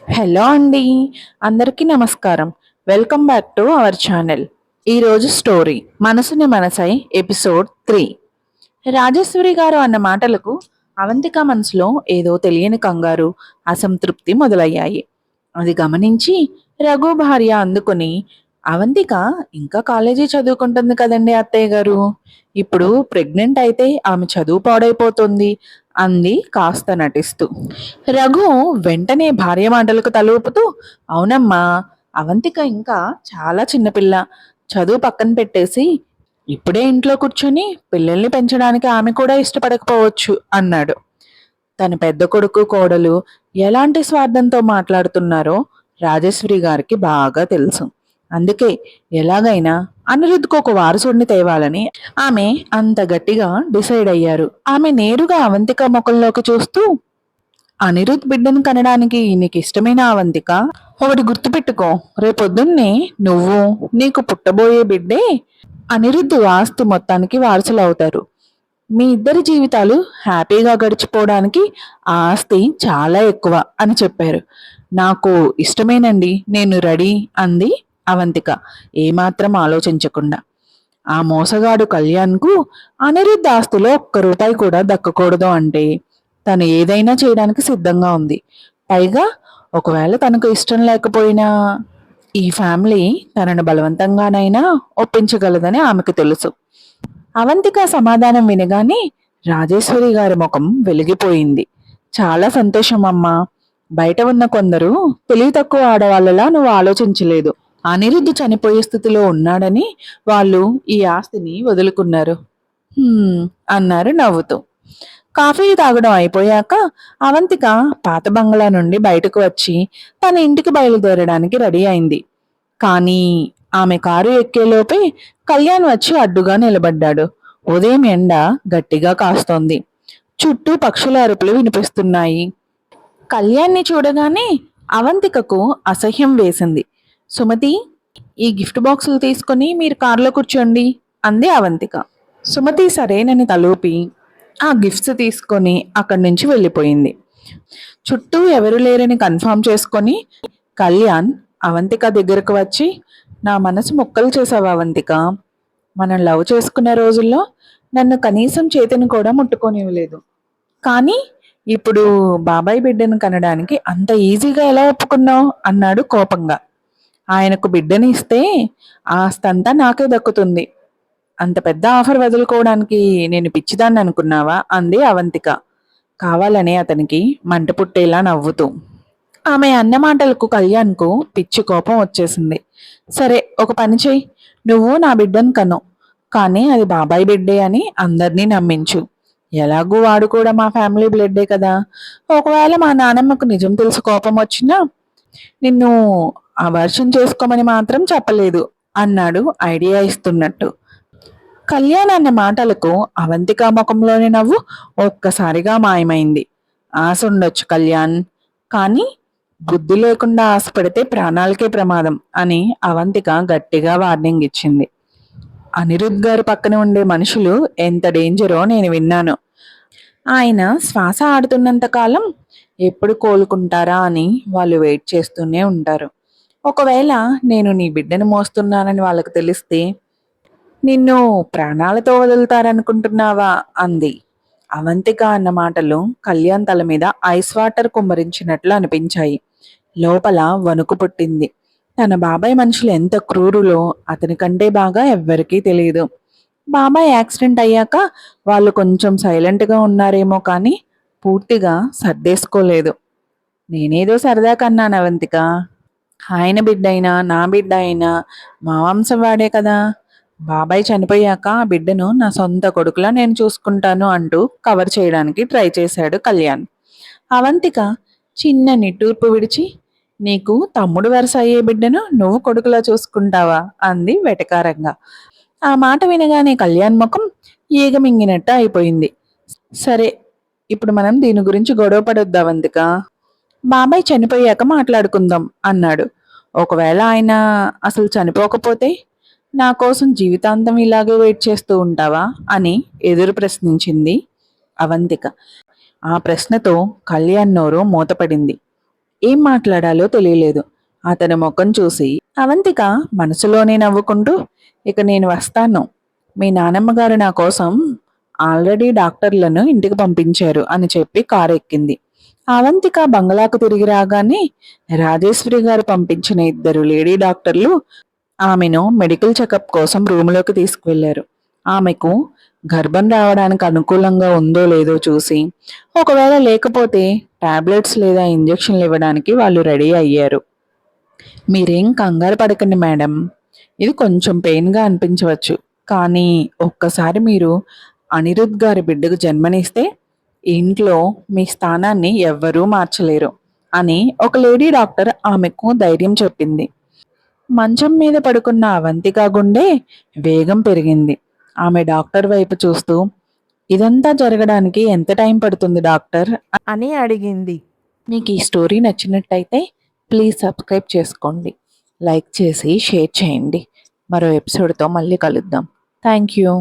Hello అండి, అందరికీ నమస్కారం. Welcome back to our channel. ఈరోజు స్టోరీ మనసుని మనసై ఎపిసోడ్ 3. రాజేశ్వరి గారు అన్న మాటలకు అవంతిక మనసులో ఏదో తెలియని కంగారు, అసంతృప్తి మొదలయ్యాయి. అది గమనించి రఘు భార్య అందుకుని, అవంతిక ఇంకా కాలేజీ చదువుకుంటుంది కదండి అత్తయ్య గారు, ఇప్పుడు ప్రెగ్నెంట్ అయితే ఆమె చదువు పాడైపోతుంది అంది కాస్త నటిస్తూ. రఘు వెంటనే భార్య మాటలకు తలూపుతూ, అవునమ్మా, అవంతిక ఇంకా చాలా చిన్నపిల్ల, చదువు పక్కన పెట్టేసి ఇప్పుడే ఇంట్లో కూర్చొని పిల్లల్ని పెంచడానికి ఆమె కూడా ఇష్టపడకపోవచ్చు అన్నాడు. తన పెద్ద కొడుకు కోడలు ఎలాంటి స్వార్థంతో మాట్లాడుతున్నారో రాజేశ్వరి గారికి బాగా తెలుసు. అందుకే ఎలాగైనా అనిరుద్ధ్కు ఒక వారసుడిని తేవాలని ఆమె అంత గట్టిగా డిసైడ్ అయ్యారు. ఆమె నేరుగా అవంతిక ముఖంలోకి చూస్తూ, అనిరుద్ బిడ్డను కనడానికి నీకు ఇష్టమైన అవంతిక, ఒకటి గుర్తుపెట్టుకో, రేపొద్దున్నే నువ్వు నీకు పుట్టబోయే బిడ్డే అనిరుద్ధ్ ఆస్తి మొత్తానికి వారసులు అవుతారు. మీ ఇద్దరి జీవితాలు హ్యాపీగా గడిచిపోవడానికి ఆ ఆస్తి చాలా ఎక్కువ అని చెప్పారు. నాకు ఇష్టమేనండి, నేను రెడీ అంది అవంతిక ఏమాత్రం ఆలోచించకుండా. ఆ మోసగాడు కళ్యాణ్కు అనిరుద్ధ్ ఆస్తిలో ఒక్క రూపాయి కూడా దక్కకూడదు అంటే తను ఏదైనా చేయడానికి సిద్ధంగా ఉంది. పైగా ఒకవేళ తనకు ఇష్టం లేకపోయినా ఈ ఫ్యామిలీ తనను బలవంతంగానైనా ఒప్పించగలదని ఆమెకు తెలుసు. అవంతిక సమాధానం వినగానే రాజేశ్వరి గారి ముఖం వెలిగిపోయింది. చాలా సంతోషం అమ్మా. బయట ఉన్న కొందరు తెలివి తక్కువ ఆడవాళ్ళలా నువ్వు ఆలోచించలేదు. అనిరుద్ధ్ చనిపోయే స్థితిలో ఉన్నాడని వాళ్ళు ఈ ఆస్తిని వదులుకున్నారు అన్నారు నవ్వుతూ. కాఫీ తాగడం అయిపోయాక అవంతిక పాత బంగ్లా నుండి బయటకు వచ్చి తన ఇంటికి బయలుదేరడానికి రెడీ అయింది. కానీ ఆమె కారు ఎక్కేలోపే కళ్యాణ్ వచ్చి అడ్డుగా నిలబడ్డాడు. ఉదయం ఎండ గట్టిగా కాస్తోంది. చుట్టూ పక్షుల అరుపులు వినిపిస్తున్నాయి. కళ్యాణ్ని చూడగానే అవంతికకు అసహ్యం వేసింది. సుమతి, ఈ గిఫ్ట్ బాక్సులు తీసుకొని మీరు కారులో కూర్చోండి అంది అవంతిక. సుమతి సరేనని తలూపి ఆ గిఫ్ట్స్ తీసుకొని అక్కడి నుంచి వెళ్ళిపోయింది. చుట్టూ ఎవరు లేరని కన్ఫర్మ్ చేసుకొని కళ్యాణ్ అవంతిక దగ్గరకు వచ్చి, నా మనసు ముక్కలు చేసావా అవంతిక? మనం లవ్ చేసుకున్న రోజుల్లో నన్ను కనీసం చేతిని కూడా ముట్టుకోనివ్వలేదు, కానీ ఇప్పుడు బాబాయ్ బిడ్డను కనడానికి అంత ఈజీగా ఎలా ఒప్పుకున్నావు అన్నాడు కోపంగా. ఆయనకు బిడ్డని ఇస్తే ఆస్తంతా నాకే దక్కుతుంది. అంత పెద్ద ఆఫర్ వదులుకోవడానికి నేను పిచ్చిదాన్ని అనుకున్నావా అంది అవంతిక కావాలనే అతనికి మంట పుట్టేలా నవ్వుతూ. ఆమె అన్న మాటలకు కళ్యాణ్కు పిచ్చి కోపం వచ్చేసింది. సరే, ఒక పని చెయ్యి, నువ్వు నా బిడ్డను కను, కానీ అది బాబాయ్ బిడ్డే అని అందరినీ నమ్మించు. ఎలాగూ వాడు కూడా మా ఫ్యామిలీ బ్లడ్డే కదా. ఒకవేళ మా నానమ్మకు నిజం తెలిసి కోపం వచ్చినా నిన్ను అవర్షం చేసుకోమని మాత్రం చెప్పలేదు అన్నాడు ఐడియా ఇస్తున్నట్టు. కళ్యాణ్ అన్న మాటలకు అవంతిక ముఖంలోని నవ్వు ఒక్కసారిగా మాయమైంది. ఆశ ఉండొచ్చు కళ్యాణ్, కానీ బుద్ధి లేకుండా ఆశపడితే ప్రాణాలకే ప్రమాదం అని అవంతిక గట్టిగా వార్నింగ్ ఇచ్చింది. అనిరుద్ గారు పక్కన ఉండే మనుషులు ఎంత డేంజరో నేను విన్నాను. ఆయన శ్వాస ఆడుతున్నంత కాలం ఎప్పుడు కోలుకుంటారా అని వాళ్ళు వెయిట్ చేస్తూనే ఉంటారు. ఒకవేళ నేను నీ బిడ్డను మోస్తున్నానని వాళ్ళకి తెలిస్తే నిన్ను ప్రాణాలతో వదులుతారనుకుంటున్నావా అంది. అవంతిక అన్న మాటలు కళ్యాణ్ తల మీద ఐస్ వాటర్ కుమ్మరించినట్లు అనిపించాయి. లోపల వణుకు పుట్టింది. తన బాబాయ్ మనుషులు ఎంత క్రూరులో అతని కంటే బాగా ఎవ్వరికీ తెలియదు. బాబాయ్ యాక్సిడెంట్ అయ్యాక వాళ్ళు కొంచెం సైలెంట్గా ఉన్నారేమో కానీ పూర్తిగా సర్దేసుకోలేదు. నేనేదో సరదా కన్నాను అవంతిక, ఆయన బిడ్డ అయినా నా బిడ్డ అయినా మా వంశం వాడే కదా. బాబాయ్ చనిపోయాక ఆ బిడ్డను నా సొంత కొడుకులా నేను చూసుకుంటాను అంటూ కవర్ చేయడానికి ట్రై చేశాడు కళ్యాణ్. అవంతిక చిన్న నిట్టూర్పు విడిచి, నీకు తమ్ముడు వరుస అయ్యే బిడ్డను నువ్వు కొడుకులా చూసుకుంటావా అంది వెటకారంగా. ఆ మాట వినగానే కళ్యాణ్ ముఖం ఈగ మింగినట్టు అయిపోయింది. సరే, ఇప్పుడు మనం దీని గురించి గొడవ పడొద్దు అవంతిక, బాబాయ్ చనిపోయాక మాట్లాడుకుందాం అన్నాడు. ఒకవేళ ఆయన అసలు చనిపోకపోతే నా కోసం జీవితాంతం ఇలాగే వెయిట్ చేస్తూ ఉంటావా అని ఎదురు ప్రశ్నించింది అవంతిక. ఆ ప్రశ్నతో కళ్యాణ్ నోరు మూతపడింది. ఏం మాట్లాడాలో తెలియలేదు. అతని ముఖం చూసి అవంతిక మనసులోనే నవ్వుకుంటూ, ఇక నేను వస్తాను. మీ నానమ్మ గారు నా కోసం ఆల్రెడీ డాక్టర్లను ఇంటికి పంపించారు అని చెప్పి కారు ఎక్కింది. అవంతిక బంగ్లాకు తిరిగి రాగానే రాజేశ్వరి గారు పంపించిన ఇద్దరు లేడీ డాక్టర్లు ఆమెను మెడికల్ చెకప్ కోసం రూములోకి తీసుకువెళ్లారు. ఆమెకు గర్భం రావడానికి అనుకూలంగా ఉందో లేదో చూసి, ఒకవేళ లేకపోతే టాబ్లెట్స్ లేదా ఇంజెక్షన్లు ఇవ్వడానికి వాళ్ళు రెడీ అయ్యారు. మీరేం కంగారు పడకండి మేడం. ఇది కొంచెం పెయిన్గా అనిపించవచ్చు, కానీ ఒక్కసారి మీరు అనిరుద్ గారి బిడ్డకు జన్మనిస్తే ఇంట్లో మీ స్థానాన్ని ఎవ్వరూ మార్చలేరు అని ఒక లేడీ డాక్టర్ ఆమెకు ధైర్యం చెప్పింది. మంచం మీద పడుకున్న అవంతిక గుండె వేగం పెరిగింది. ఆమె డాక్టర్ వైపు చూస్తూ, ఇదంతా జరగడానికి ఎంత టైం పడుతుంది డాక్టర్ అని అడిగింది. మీకు ఈ స్టోరీ నచ్చినట్టయితే ప్లీజ్ సబ్స్క్రైబ్ చేసుకోండి, లైక్ చేసి షేర్ చేయండి. మరో ఎపిసోడ్తో మళ్ళీ కలుద్దాం. Thank you.